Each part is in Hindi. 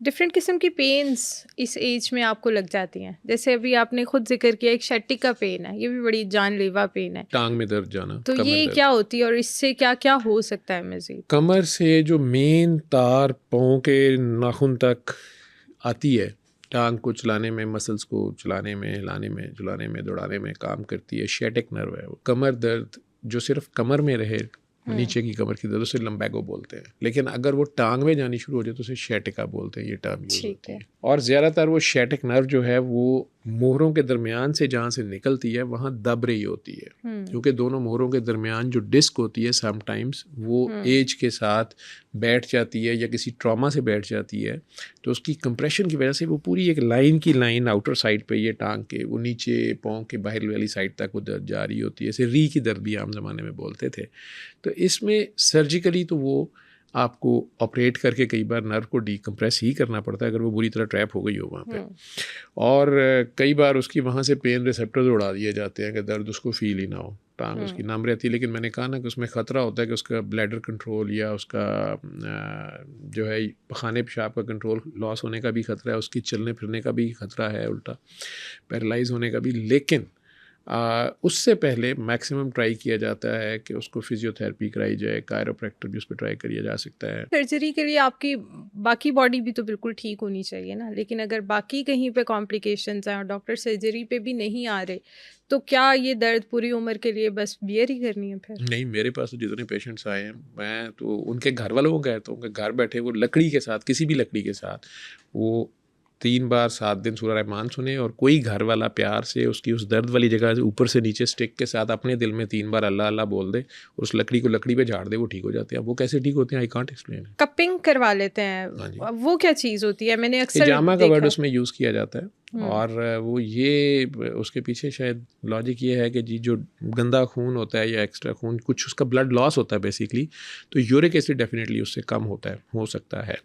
डिफरेंट किस्म की पेन्स इस एज में आपको लग जाती हैं, जैसे अभी आपने खुद जिक्र किया एक शट्टिका पेन है, ये भी बड़ी जानलेवा पेन है। टांग में दर्द जाना, तो कमर ये दर्द। क्या होती है और इससे क्या क्या हो सकता है मजीद? कमर से जो मेन तार पाँव के नाखून तक आती है, टांग को चलाने में, मसल्स को चलाने में, हिलाने में, झुलाने में, दौड़ाने में काम करती है, शेटिक नर्व है वो। कमर दर्द जो सिर्फ कमर में रहे, नीचे की कमर की दर्द, उसे लम्बैगो बोलते हैं। लेकिन अगर वो टांग में जानी शुरू हो जाए तो उसे शेटिका बोलते हैं, ये टर्म यूज ठीक होती है। है। और ज़्यादातर वो शेटिक नर्व जो है वो मोहरों के दरमियान से जहाँ से निकलती है वहाँ दब रही होती है, क्योंकि दोनों मोहरों के दरमियान जो डिस्क होती है समटाइम्स वो एज के साथ बैठ जाती है या किसी ट्रॉमा से बैठ जाती है, तो उसकी कंप्रेशन की वजह से वो पूरी एक लाइन की लाइन आउटर साइड पे, ये टांग के वो नीचे पाँव के बाहर वाली साइड तक वो दर्द जा रही होती है। इसे री की दर्द भी आम ज़माने में बोलते थे। तो इसमें सर्जिकली तो वो आपको ऑपरेट करके कई बार नर्व को डीकम्प्रेस ही करना पड़ता है अगर वो बुरी तरह ट्रैप हो गई हो वहाँ पे। और कई बार उसकी वहाँ से पेन रिसेप्टर्स उड़ा दिए जाते हैं कि दर्द उसको फील ही ना हो, टांग उसकी नम रहती है। लेकिन मैंने कहा ना कि उसमें ख़तरा होता है कि उसका ब्लैडर कंट्रोल या उसका जो है पखाने पेशाब का कंट्रोल लॉस होने का भी ख़तरा है, उसकी चलने फिरने का भी ख़तरा है, उल्टा पैरालाइज होने का भी। लेकिन उससे पहले मैक्सिमम ट्राई किया जाता है कि उसको फिजियोथेरेपी कराई जाए, कायरोप्रैक्टर भी उस पर ट्राई किया जा सकता है। सर्जरी के लिए आपकी बाकी बॉडी भी तो बिल्कुल ठीक होनी चाहिए ना, लेकिन अगर बाकी कहीं पे कॉम्प्लिकेशंस हैं और डॉक्टर सर्जरी पे भी नहीं आ रहे, तो क्या ये दर्द पूरी उम्र के लिए बस बियर ही करनी है फिर? नहीं, मेरे पास तो जितने पेशेंट्स आए हैं, मैं तो उनके घर वालों को कहता हूँ कि घर बैठे वो लकड़ी के साथ, किसी भी लकड़ी के साथ वो 3 बार 7 दिन सूरह रहमान सुने, और कोई घर वाला प्यार से उसकी उस दर्द वाली जगह से ऊपर से नीचे स्टिक के साथ अपने दिल में 3 बार अल्लाह अल्लाह बोल दे, उस लकड़ी को लकड़ी पे झाड़ दे, वो ठीक हो जाते हैं। अब वो कैसे ठीक होते हैं, आई कांट एक्सप्लेन। कपिंग करवा लेते हैं, हाँ जी। वो क्या चीज़ होती है? मैंने अक्सर हिजामा का वर्ड देखा। उसमें यूज़ किया जाता है। और वो ये उसके पीछे शायद लॉजिक ये है कि जी जो गंदा खून होता है या एक्स्ट्रा खून, कुछ उसका ब्लड लॉस होता है बेसिकली, तो यूरिक एसिड डेफिनेटली उससे कम होता है, हो सकता है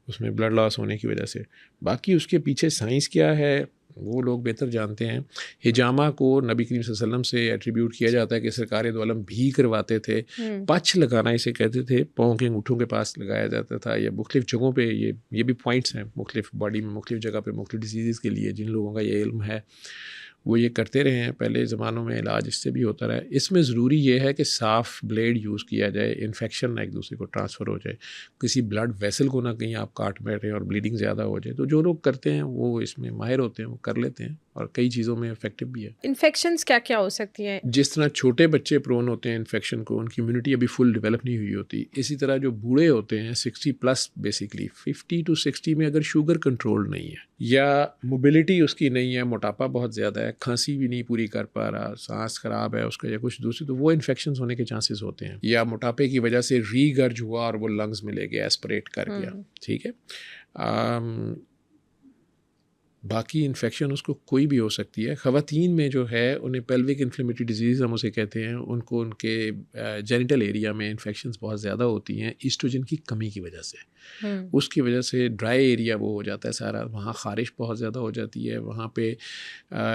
उसमें ब्लड लॉस होने की वजह से। बाकी उसके पीछे साइंस क्या है वो लोग बेहतर जानते हैं। हिजामा को नबी करीम सल्लल्लाहु अलैहि वसल्लम से एट्रीब्यूट किया जाता है कि सरकार दो आलम भी करवाते थे। पछ लगाना इसे कहते थे, पाँव के अंगूठों के पास लगाया जाता था, या मुख्तलिफ जगहों पे, ये भी पॉइंट्स हैं मुख्तलिफ बॉडी में, मुख्तलिफ जगह पे मुख्तलिफ डिजीज़ के लिए। जिन लोगों का ये इल्म है वो ये करते रहे हैं पहले ज़मानों में, इलाज इससे भी होता रहा है। इसमें ज़रूरी ये है कि साफ़ ब्लेड यूज़ किया जाए, इन्फेक्शन ना एक दूसरे को ट्रांसफ़र हो जाए, किसी ब्लड वेसल को ना कहीं आप काट बैठे और ब्लीडिंग ज़्यादा हो जाए। तो जो लोग करते हैं वो इसमें माहिर होते हैं, वो कर लेते हैं, और कई चीज़ों में इफेक्टिव भी है। इन्फेक्शंस क्या क्या हो सकती हैं? जिस तरह छोटे बच्चे प्रोन होते हैं इन्फेक्शन को, उनकी इम्यूनिटी अभी फुल डेवलप नहीं हुई होती, इसी तरह जो बूढ़े होते हैं 60+ बेसिकली 50 to 60 में अगर शुगर कंट्रोल नहीं है या मोबिलिटी उसकी नहीं है, मोटापा बहुत ज़्यादा है, खांसी भी नहीं पूरी कर पा रहा, सांस ख़राब है उसका या कुछ दूसरी, तो वो इन्फेक्शन होने के चांसेस होते हैं। या मोटापे की वजह से रीगर्ज हुआ और वो लंग्स में ले गया, एस्पिरेट कर गया, ठीक है। बाकी इन्फेक्शन उसको कोई भी हो सकती है। ख़वातीन में जो है उन्हें पेल्विक इन्फ्लेमेटरी डिजीज़ हम उसे कहते हैं, उनको उनके जेनिटल एरिया में इन्फेक्शंस बहुत ज़्यादा होती हैं ईस्ट्रोजन की कमी की वजह से। उसकी वजह से ड्राई एरिया वो हो जाता है सारा, वहाँ ख़ारिश बहुत ज़्यादा हो जाती है, वहाँ पे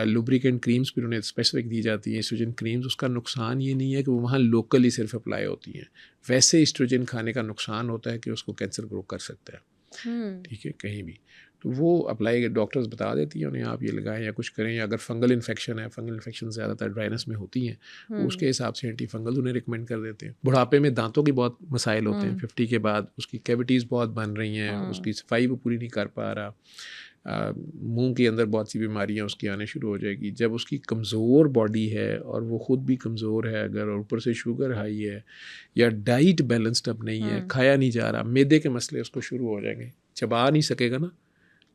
लुब्रिकेंट क्रीम्स भी उन्हें स्पेसिफिक दी जाती हैं, ईस्ट्रोजन क्रीम्स। उसका नुकसान ये नहीं है कि वो वहाँ लोकली सिर्फ अप्लाई होती हैं, वैसे ईस्ट्रोजन खाने का नुकसान होता है कि उसको कैंसर ग्रो कर सकता है, ठीक है, कहीं भी। तो वो अप्लाई डॉक्टर्स बता देती हैं उन्हें, आप ये लगाएं या कुछ करें। या अगर फंगल इन्फेक्शन है, फंगल इन्फेक्शन ज़्यादातर ड्राइनेस में होती हैं, तो उसके हिसाब से एंटी फंगल उन्हें रिकमेंड कर देते हैं। बुढ़ापे में दांतों की बहुत मसाइल होते हैं, 50 के बाद उसकी कैविटीज़ बहुत बन रही हैं, उसकी सफाई वो पूरी नहीं कर पा रहा, मुंह के अंदर बहुत सी बीमारियां उसकी आने शुरू हो जाएगी। जब उसकी कमज़ोर बॉडी है और वो ख़ुद भी कमज़ोर है अगर, और ऊपर से शुगर हाई है या डाइट बैलेंस्ड अप नहीं है, खाया नहीं जा रहा, मैदे के मसले उसको शुरू हो जाएंगे, चबा नहीं सकेगा ना,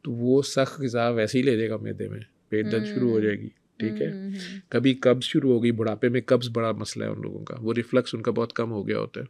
तो वो सख्त ग़िज़ा वैसे ही ले जाएगा मैदे में, पेट दर्द शुरू हो जाएगी, ठीक है। कभी कब्ज़ शुरू हो गई, बुढ़ापे में कब्ज़ बड़ा मसला है उन लोगों का, वो रिफ्लक्स उनका बहुत कम हो गया होता है,